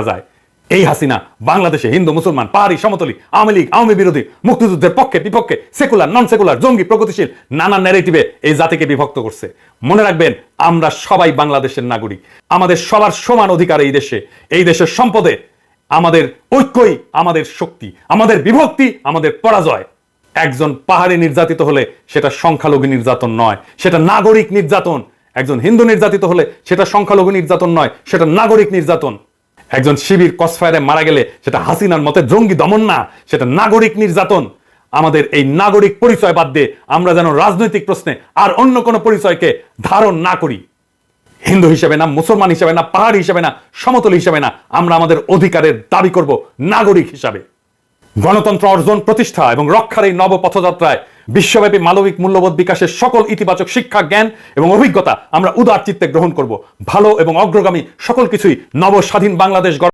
যায়। এই হাসিনা বাংলাদেশে হিন্দু মুসলমান পাহাড়ি সমতলী আওয়ামী লীগ আওয়ামী বিরোধী মুক্তিযুদ্ধের পক্ষে বিপক্ষে সেকুলার নন সেকুলার জঙ্গি প্রগতিশীল নানা ন্যারেটিভে এই জাতিকে বিভক্ত করছে। মনে রাখবেন, আমরা সবাই বাংলাদেশের নাগরিক, আমাদের সবার সমান অধিকার এই দেশের সম্পদে। আমাদের ঐক্যই আমাদের শক্তি, আমাদের বিভক্তি আমাদের পরাজয়। একজন পাহাড়ি নির্যাতিত হলে সেটা সংখ্যালঘু নির্যাতন নয়, সেটা নাগরিক নির্যাতন। একজন হিন্দু নির্যাতিত হলে সেটা সংখ্যালঘু নির্যাতন নয়, সেটা নাগরিক নির্যাতন। একজন শিবির ক্রসফায়ারে মারা গেলে সেটা হাসিনার মতে জঙ্গি দমন না, সেটা নাগরিক নির্যাতন। আমাদের এই নাগরিক পরিচয় বাদ দিয়ে আমরা যেন রাজনৈতিক প্রশ্নে আর অন্য কোনো পরিচয়কে ধারণ না করি। হিন্দু হিসেবে না, মুসলমান হিসেবে না, পাহাড়ি হিসেবে না, সমতল হিসেবে না, আমরা আমাদের অধিকারের দাবি করব নাগরিক হিসাবে। গণতন্ত্র অর্জন প্রতিষ্ঠা এবং রক্ষার এই নব পথযাত্রায় বিশ্বব্যাপী মানবিক মূল্যবোধ বিকাশের সকল ইতিবাচক শিক্ষা জ্ঞান এবং অভিজ্ঞতা আমরা উদার চিত্তে গ্রহণ করব। ভালো এবং অগ্রগামী সকল কিছুই নব স্বাধীন বাংলাদেশ